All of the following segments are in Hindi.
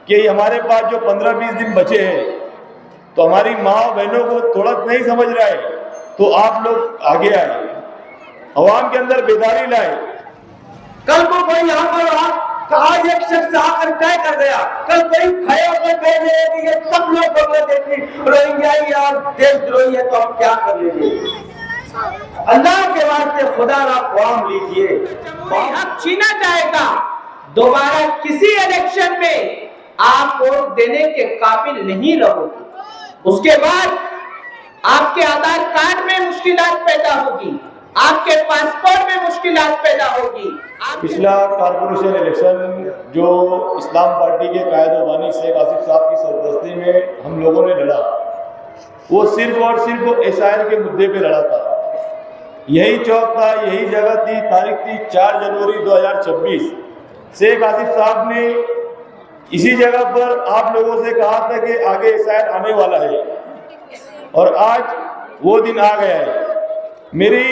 कि हमारे पास जो 15-20 दिन बचे हैं, तो हमारी माँ बहनों को थोड़ा नहीं समझ रहा है, तो आप लोग आगे आए, अवाम के अंदर बेदारी लाए। कल को कोई यहाँ पर आज एक शख्स आकर तय कर गया, कल कोई खड़े होकर कह दे कि ये सब लोग बांग्लादेशी रोहिंग्याई और देशद्रोही है, तो हम क्या कर लेंगे? अल्लाह के वास्ते खुदा ना ख्वाम लीजिए, हक छीना जाएगा। दोबारा किसी इलेक्शन में आप वोट देने के काबिल नहीं रहोगे। उसके बाद आपके आधार कार्ड में मुश्किलात पैदा होगी, आपके पासपोर्ट में मुश्किलात पैदा होगी। पिछला कारपोरेशन इलेक्शन जो इस्लाम पार्टी के कायद-ओ-बानी शेख आसिफ साहब की सरपरस्ती में हम लोगों ने लड़ा, वो सिर्फ और सिर्फ एसआईआर के मुद्दे पे लड़ा था। यही चौक था, यही जगह थी, तारीख थी 4 जनवरी 2026। शेख आसिफ साहब ने इसी जगह पर आप लोगों से कहा था कि आगे एसआईआर आने वाला है, और आज वो दिन आ गया है। मेरी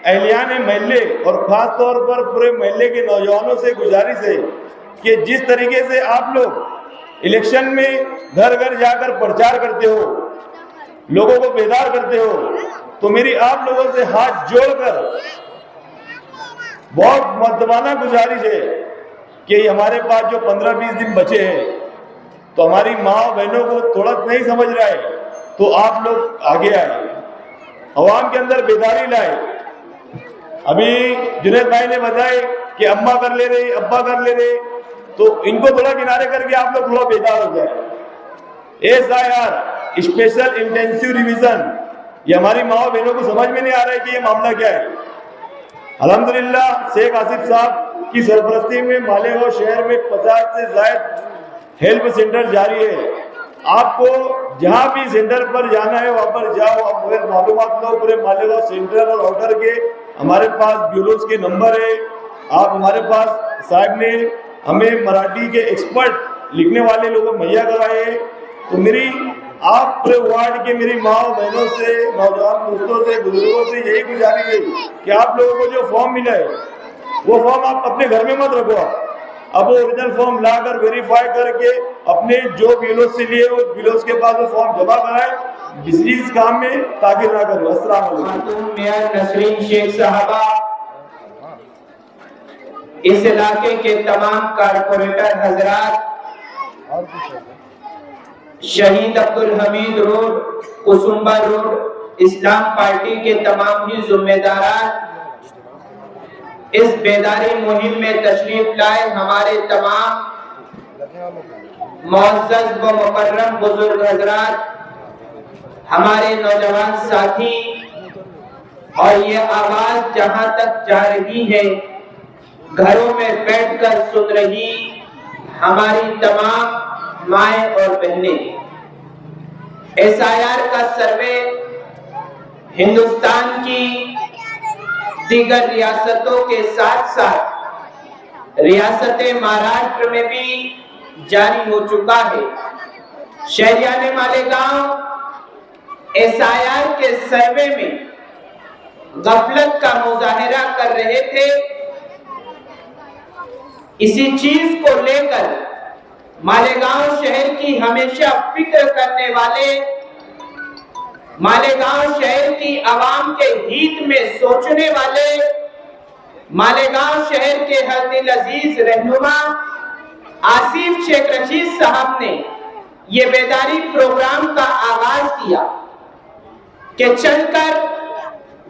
अहलियान महल्ले और ख़ास तौर पर पूरे महल्ले के नौजवानों से गुजारिश है कि जिस तरीके से आप लोग इलेक्शन में घर घर जाकर प्रचार करते हो, लोगों को बेदार करते हो, तो मेरी आप लोगों से हाथ जोड़कर बहुत मर्दबाना गुजारिश है कि हमारे पास जो 15-20 दिन बचे हैं, तो हमारी माँ बहनों को थोड़ा नहीं समझ रहा है, तो आप लोग आगे आए, अवाम के अंदर बेदारी लाए। अभी जुनैद भाई ने बताया कि अम्मा कर ले रहे, अब्बा कर ले रहे, तो इनको थोड़ा किनारे करके आप लोग थोड़ा बेदार हो जाए। एसआईआर स्पेशल इंटेंसिव रिवीजन, ये हमारी माँ बहनों को समझ में नहीं आ रहा है कि ये मामला क्या है। अल्हम्दुलिल्लाह शेख आसिफ साहब की सरपरस्ती में मालेगांव शहर में 50 से ज्यादा हेल्प सेंटर जारी है। आपको जहां भी सेंटर पर जाना है वहां पर जाओ, आप मालूमात लो पूरे मालेगांव सेंटर और आउटर के। हमारे पास ब्यूरोज के नंबर है, आप हमारे पास साहब ने हमें मराठी के एक्सपर्ट लिखने वाले लोग मुहैया कराए हैं। तो मेरी आप पूरे वार्ड के मेरी माँ बहनों से, नौजवान दोस्तों से, बुजुर्गों से यही गुजारिश है कि आप लोगों को जो फॉर्म मिला है वो फॉर्म आप अपने घर में मत रखो, अब वो ओरिजिनल फॉर्म लाकर वेरीफाई करके अपने जो बिलोज से लिए उस बिलोज के पास वो फॉर्म जमा कराए, इस काम में ताकीर ना करें। अस्सलाम वालेकुम। मेयर नसरीन शेख साहबा, इस इलाके के तमाम कारपोरेटर हजरात, शहीद अब्दुल हमीद रोड, कुसुम्बा रोड, इस्लाम पार्टी के तमाम ही जिम्मेदारान, इस बेदारी मुहिम में तशरीफ लाए हमारे तमाम मुअज़्ज़ज़ व मुकर्रम बुजुर्ग हजरात, हमारे नौजवान साथी, और ये आवाज जहां तक जा रही है, घरों में बैठकर सुन रही हमारी तमाम माएं और बहनें, एसआईआर का सर्वे हिंदुस्तान की दीगर रियासतों के साथ साथ रियासत महाराष्ट्र में भी जारी हो चुका है। शहरियाने मालेगांव एसआईआर के सर्वे में गफलत का मुजाहिरा कर रहे थे। इसी चीज को लेकर मालेगांव शहर की हमेशा फिक्र करने वाले, मालेगांव शहर की आवाम के हित में सोचने वाले, मालेगांव शहर के हर दिल अजीज रहनुमा आसिफ शेख रशीद साहब ने ये बेदारी प्रोग्राम का आगाज किया कि चलकर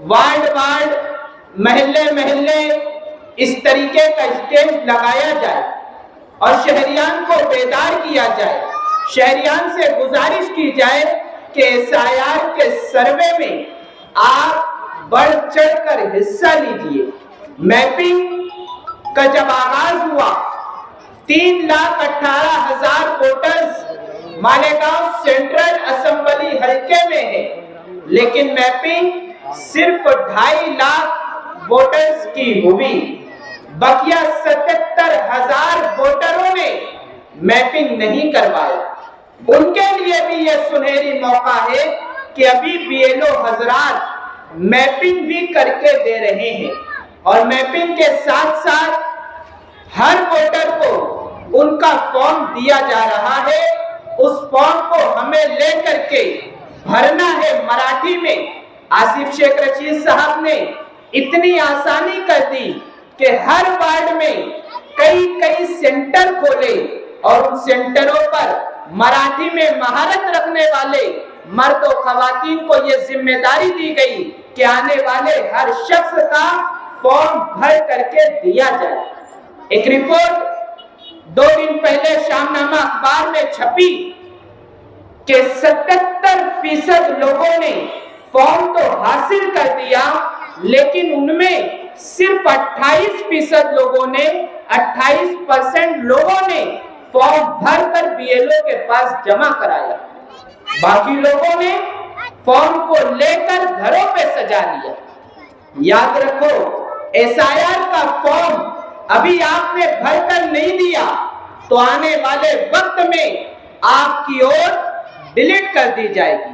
वार्ड वार्ड, महल्ले महल्ले इस तरीके का स्टेज लगाया जाए और शहरियान को बेदार किया जाए। शहरियान से गुजारिश की जाए कि एसआईआर के सर्वे में आप बढ़ चढ़कर हिस्सा लीजिए। मैपिंग का जब आगाज हुआ, 3,18,000 वोटर्स मालेगांव सेंट्रल असेंबली हल्के में है, लेकिन मैपिंग सिर्फ 2.5 लाख वोटर्स की हुई। बकिया 77,000 वोटरों ने मैपिंग नहीं करवाया। उनके लिए भी यह सुनहरी मौका है कि अभी बीएलओ हजरात मैपिंग भी करके दे रहे हैं और मैपिंग के साथ साथ हर वोटर को उनका फॉर्म दिया जा रहा है, उस फॉर्म को हमें लेकर के भरना है मराठी में। आसिफ शेख रशीद साहब ने इतनी आसानी कर दी कि हर वार्ड में कई कई सेंटर खोले और उन सेंटरों पर मराठी में महारत रखने वाले मर्द और खवातीन को यह जिम्मेदारी दी गई कि आने वाले हर शख्स का फॉर्म भर करके दिया जाए। एक रिपोर्ट 2 दिन पहले शामनामा अखबार में छपी कि 77% लोगों ने फॉर्म तो हासिल कर दिया, लेकिन उनमें सिर्फ 28% लोगों ने 28% लोगों ने फॉर्म भरकर बीएलओ के पास जमा कराया। बाकी लोगों ने फॉर्म को लेकर घरों पे सजा लिया। याद रखो, एसआईआर का फॉर्म अभी आपने भरकर नहीं दिया तो आने वाले वक्त में आपकी ओर डिलीट कर दी जाएगी,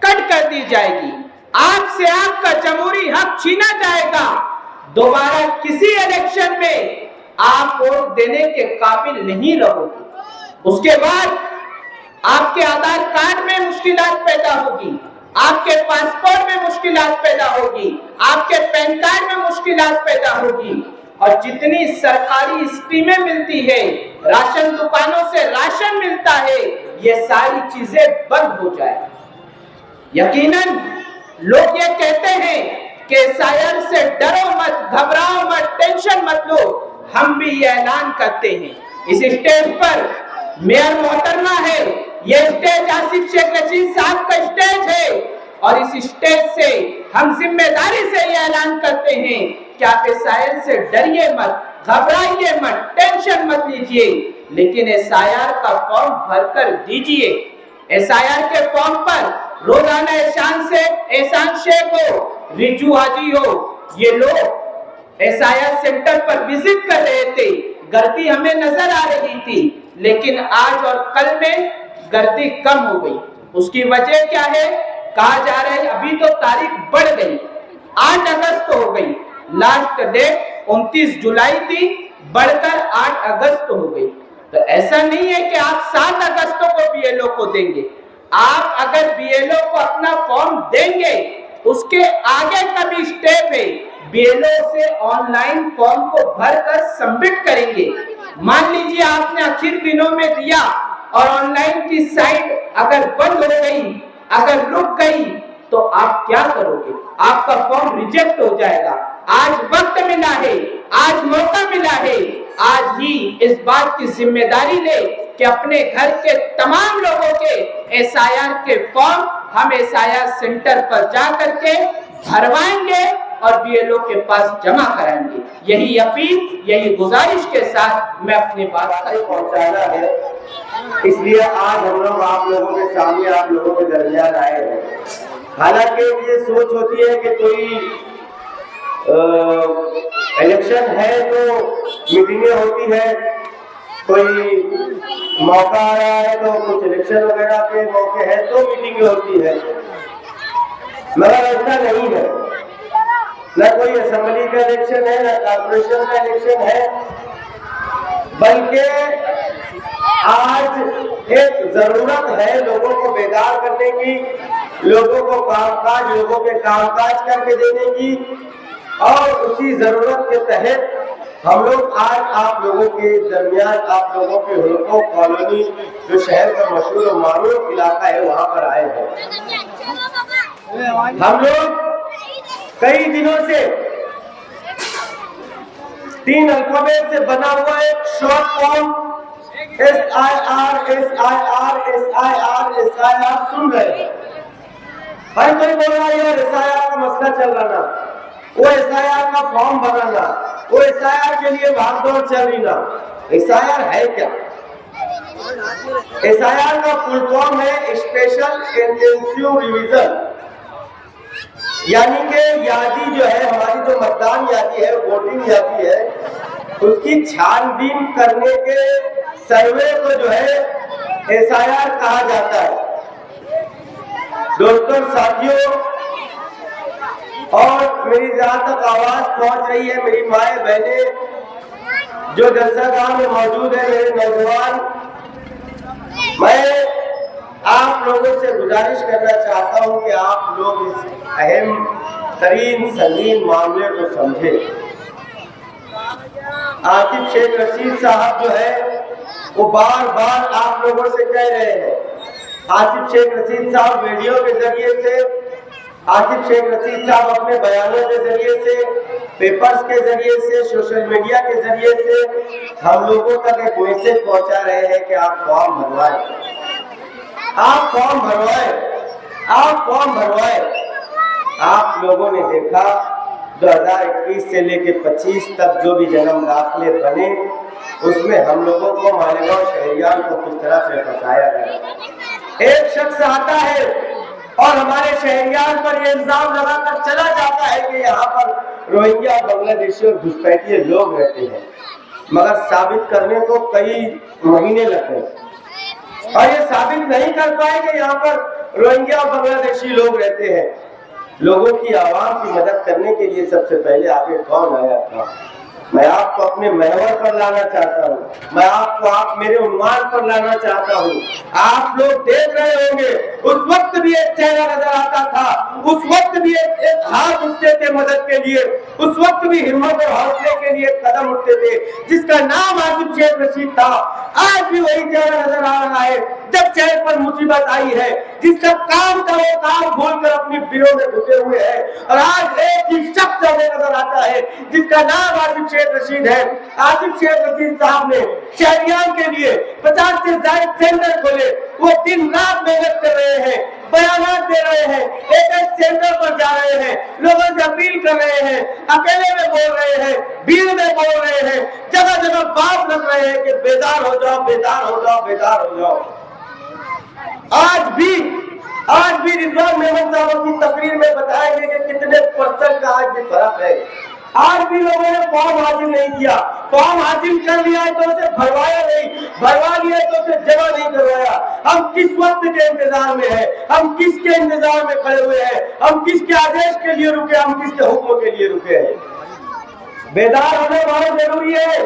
कट कर दी जाएगी, आपसे आपका जमहूरी हक छीना जाएगा। दोबारा किसी इलेक्शन में आप वोट देने के काबिल नहीं रहोगे। उसके बाद आपके आधार कार्ड में मुश्किलात पैदा होगी, आपके पासपोर्ट में मुश्किलात पैदा होगी, आपके पैन कार्ड में मुश्किलात पैदा होगी, और जितनी सरकारी स्कीमें मिलती है, राशन दुकानों से राशन मिलता है, ये सारी चीजें बंद हो जाए। यकीनन लोग ये कहते हैं कि एसआईआर से डरो मत, घबराओ मत, टेंशन मत लो। हम भी ये ऐलान करते हैं। इस स्टेज पर मेयर मोहतरमा है, ये स्टेज आसिफ शेख रशीद साहब का स्टेज है, और इस स्टेज से हम जिम्मेदारी से ये ऐलान करते हैं कि आप एसआईआर से डरिए मत, घबराइए मत, टेंशन मत लीजिए, लेकिन एसआईआर का फॉर्म भरकर दीजिए। एसआईआर के फॉर्म पर रोजाना एहसान शेख हो, रिजू हाजी हो, ये लोग एसआईआर सेंटर पर विजिट कर रहे थे। गर्दी हमें नजर आ रही थी, लेकिन आज और कल में गर्दी कम हो गई। उसकी वजह क्या है? कहा जा रहा है अभी तो तारीख बढ़ गई, 8 अगस्त हो गई। लास्ट डेट 29 जुलाई थी, बढ़कर 8 अगस्त हो गई। तो ऐसा नहीं है कि आप 7 अगस्त को बीएलओ को देंगे। आप अगर बीएलओ को अपना फॉर्म देंगे, उसके आगे का भी स्टेप है, बीएलओ से ऑनलाइन फॉर्म को भरकर सबमिट करेंगे। मान लीजिए आपने आखिर दिनों में दिया और ऑनलाइन की साइट अगर बंद हो गई, अगर रुक गई, तो आप क्या करोगे? आपका फॉर्म रिजेक्ट हो जाएगा। आज वक्त मिला है, आज मौका मिला है, आज ही इस बात की जिम्मेदारी ले कि अपने घर के तमाम लोगों के एसआईआर के फॉर्म हम एसआईआर सेंटर पर जा करके भरवाएंगे और बीएलओ के पास जमा कराएंगे। यही अपील, यही गुजारिश के साथ मैं अपनी बात पहुंचाना है, इसलिए आज हम लोग आप लोगों के सामने, आप लोगों के दरमियान आए हैं। हालांकि ये सोच होती है कि कोई इलेक्शन है तो मीटिंगें होती है, कोई मौका आ रहा है तो कुछ इलेक्शन वगैरह के मौके हैं तो मीटिंगें होती है, मगर ऐसा नहीं है। न कोई असेंबली का इलेक्शन है, न कॉर्पोरेशन का इलेक्शन है, बल्कि आज एक जरूरत है लोगों को बेदार करने की, लोगों को कामकाज, लोगों के कामकाज करके देने की, और उसी जरूरत के तहत हम लोग आज आप लोगों के दरमियान, आप लोगों के हुलको कॉलोनी, जो शहर का मशहूर और मारूफ इलाका है, वहां पर आए हैं। हम लोग कई दिनों से 3 अल्फाबेट से बना हुआ एक शॉर्ट फॉर्म SIR सुन रहे हैं। हर कोई बोल रहा है यार SIR का मसला चल रहा ना, वो SIR का फॉर्म बनाना, वो SIR के लिए भागदौड़ चल रही ना। SIR है क्या? SIR का फुल फॉर्म है स्पेशल इंटेंसिव रिवीजन, यानी कि यादी जो है, हमारी जो मतदान यादी है, वोटिंग यादी है, उसकी छानबीन करने के सर्वे को जो है SIR कहा जाता है। दोस्तों, साथियों, और मेरी जहां तक आवाज पहुंच रही है, मेरी माए बहने, जो जलसागाह में मौजूद है मेरे नौजवान, मैं आप लोगों से गुजारिश करना चाहता हूं कि आप लोग इस अहम तरीन संगीन मामले को समझें। आसिफ शेख रशीद साहब जो है वो बार बार आप लोगों से कह रहे हैं। आसिफ शेख रशीद साहब वीडियो के जरिए से, आसिफ शेख रशीद साहब अपने बयानों के जरिए से, पेपर्स के जरिए से, सोशल मीडिया के जरिए से हम लोगों तक एक मैसेज पहुंचा रहे हैं कि आप फॉर्म भरवाएं, आप फॉर्म भरवाएं, आप फॉर्म भरवाएं। आप लोगों ने देखा 2021 से लेकर 25 तक जो भी जन्म दाखिले बने उसमें हम लोगों को मालेगांव शहरियार को किस तरह से फंसाया गया। एक शख्स आता है और हमारे शहरियार पर ये इल्जाम लगाकर चला जाता है कि यहाँ पर रोहिंग्या, बांग्लादेशी और घुसपैठिए लोग रहते हैं, मगर साबित करने को कई महीने लग गए और ये साबित नहीं कर पाए कि यहाँ पर रोहिंग्या और बांग्लादेशी लोग रहते हैं। लोगों की आवाम की मदद करने के लिए सबसे पहले आगे कौन आया था? मैं आपको अपने महवर पर लाना चाहता हूँ, मैं आपको आप मेरे उन्वान पर लाना चाहता हूँ। आप लोग देख रहे होंगे उस वक्त भी एक चेहरा नजर आता था, उस वक्त भी एक हाथ उठते थे मदद के लिए, उस वक्त भी हिम्मत और हौसले के लिए कदम उठते थे, जिसका नाम आसिफ शेख रशीद था। आज भी वही चेहरा नजर आ रहा है जब शहर पर मुसीबत आई है, जिसका काम का वो काम भूलकर अपनी बिरों में घुसे हुए हैं और आज एक ही शख्स हमें नजर आता है जिसका नाम आसिफ शेख रशीद है। आसिफ शेख रशीद साहब ने शहरियान के लिए 50 से ज्यादा सेंटर खोले, वो दिन रात मेहनत कर रहे हैं, बयान दे रहे हैं, एक सेंटर पर जा रहे हैं, लोगों से अपील कर रहे हैं, अकेले में बोल रहे हैं, भीड़ में बोल रहे हैं, जगह जगह बात रख रहे हैं कि बेदार हो जाओ, बेदार हो जाओ, बेदार हो जाओ। आज भी रिजवान मेमन साहब की तकरीर में बताएंगे कि कितने % का आज भी फर्क है। आज भी लोगों ने फॉर्म हासिल नहीं किया, फॉर्म हासिल कर लिया है तो उसे भरवाया नहीं, भरवा लिया तो उसे जमा नहीं करवाया। हम किस वक्त के इंतजार में है, हम किसके इंतजार में खड़े हुए हैं, हम किसके आदेश के लिए रुके, हम किसके हुक्म के लिए रुके हैं? बेदार होने बहुत जरूरी है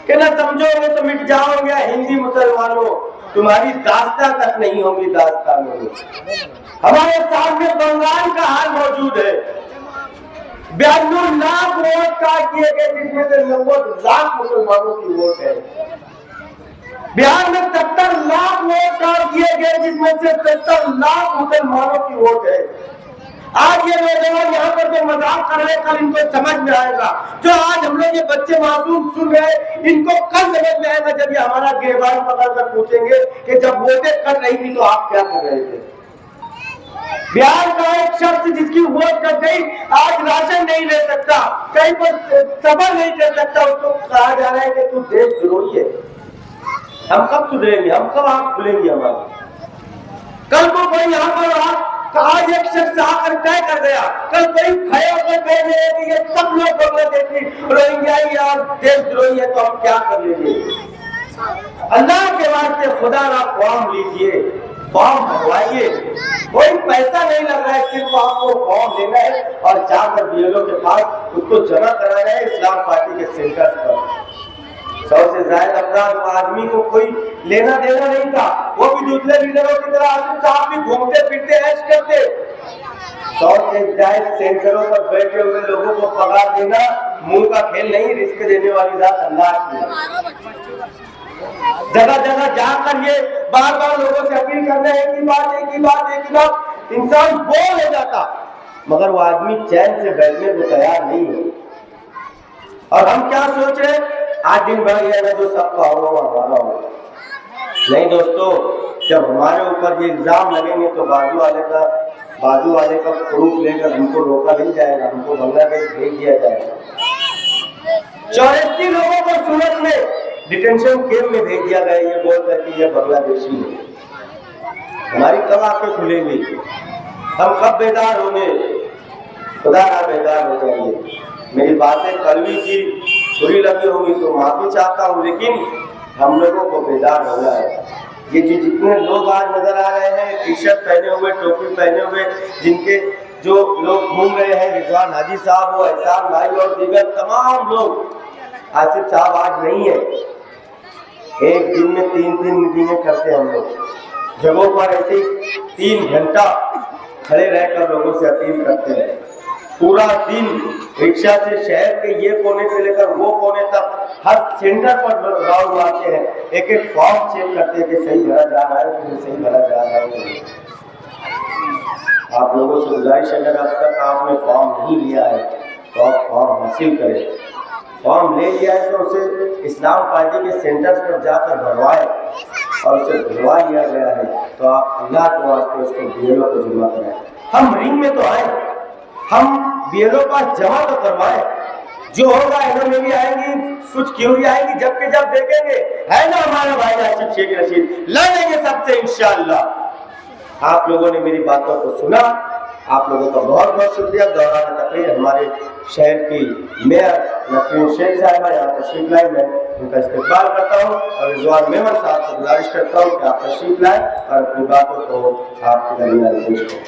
कि न समझोगे तो मिट जाओगे। हिंदी मुसलमानों, तुम्हारी दास्तां तक नहीं होगी, दास्तां में हमारे सामने बंगाल का हाल मौजूद है। 92 लाख वोट काट दिए गए, जिसमें से 90 लाख मुसलमानों की वोट है। बिहार में 70 लाख वोट काट दिए गए, जिसमें से 70 लाख मुसलमानों की वोट है। आज ये नौजवान यहाँ पर जो मजाक कर रहे हैं, कल इनको समझ में आएगा। जो आज हम लोग ये बच्चे मासूम सुन रहे हैं, इनको कल समझ में आएगा जब ये हमारा गिरबान पकड़ कर पूछेंगे कि जब वोटें कर रही थी तो आप क्या कर रहे थे। बिहार का एक शख्स जिसकी वोट कट गई आज राशन नहीं ले सकता, कहीं पर सबर नहीं कर सकता, उसको कहा जा रहा है कि तू देशद्रोही है। हम कब सुधरेंगे, हम कब आंख खुलेंगे हमारी? कल को कोई यहाँ पर आज एक शख्स आकर तय कर गया, कल कोई खड़े होकर कह रहे कि ये सब लोग बांग्लादेशी, रोहिंग्याई और देशद्रोही है, तो हम क्या कर लेंगे? अल्लाह के वास्ते खुदा ना फॉर्म लीजिए, फॉर्म भरवाइए। कोई पैसा नहीं लग रहा है, सिर्फ आपको फॉर्म लेना है और जाकर बीएलओ के पास उसको जमा कराना है इस्लाम पार्टी के सेंटर पर। 100 से ज्यादा अफराद आदमी को कोई लेना देना नहीं था, वो भी दूसरे लीडरों की तरह आसिफ साहब भी घूमते फिरते ऐश करते। 100 से ज्यादा सेंटरों पर बैठे हुए लोगों को पगार देना मुंह का खेल नहीं, रिस्क देने वाली बात अल्लाह की। जगह जगह जाकर ये बार बार लोगों से अपील करना है, एक ही बात, इंसान बोर हो जाता, मगर वो आदमी चैन से बैठने को तैयार नहीं है। और हम क्या सोच रहे हैं, आज दिन भर गया जो सबका होगा हमारा होगा। नहीं दोस्तों, जब हमारे ऊपर ये इल्जाम लगेंगे तो बाजू वाले का प्रूफ लेकर हमको रोका नहीं जाएगा, हमको बांग्लादेश भेज दिया जाएगा। 84 लोगों को सूरत में डिटेंशन कैंप में भेज दिया गया, ये बोलकर कि ये बांग्लादेशी है। हमारी कब आंखें खुलेंगी, हम कब बेदार होंगे? खुदा ना बेदार हो जाइए। मेरी बातें कड़वी की बुरी लगी होगी तो माफी चाहता हूँ, लेकिन हम लोगों को बेदार होना है। ये जितने लोग आज नजर आ रहे हैं, टी शर्ट पहने हुए, टोपी पहने हुए, जिनके जो लोग घूम रहे हैं, रिजवान हाजी साहब हो, एहसान भाई और दीगर तमाम लोग, आसिफ साहब आज नहीं है, एक दिन में 3 मीटिंगें करते हैं हम लोग, जगहों पर ऐसे 3 घंटा खड़े रहकर लोगों से अपील करते हैं। पूरा दिन रिक्शा से शहर के ये कोने से लेकर वो कोने तक हर सेंटर पर राउंड मारते हैं, एक एक फॉर्म चेक करते हैं कि सही भरा जा रहा है कि सही भरा जा रहा है। आप लोगों से गुजारिश है, अगर अब तक आपने फॉर्म नहीं लिया है तो आप फॉर्म हासिल करें। फॉर्म ले लिया है तो उसे इस्लाम पार्टी के सेंटर्स पर जाकर भरवाए, और उसे भरवा लिया गया है तो आप अल्लाह के वास्ते उसको BLO को जमा कराएं। हम रिंग में तो आए, हम BLO का जमा तो करवाए, जो होगा इन्होंने भी आएंगी, कुछ क्यों भी आएंगी, जबकि जब देखेंगे है ना हमारा भाई आसिफ शेख रशीद, लड़ेंगे सबसे इंशाअल्लाह। आप लोगों ने मेरी बातों को सुना, आप लोगों का बहुत बहुत शुक्रिया। दौरान तकरीर हमारे शहर की मेयर नसरीन शेख साहिबा यहाँ तशरीफ लाई, मैं उनका इस्तेमाल करता हूँ और रिजवान मेमन साहब से गुजारिश करता हूँ कि आप तशरीफ लाएं और अपनी बातों को आपके दरमियान पेश करें।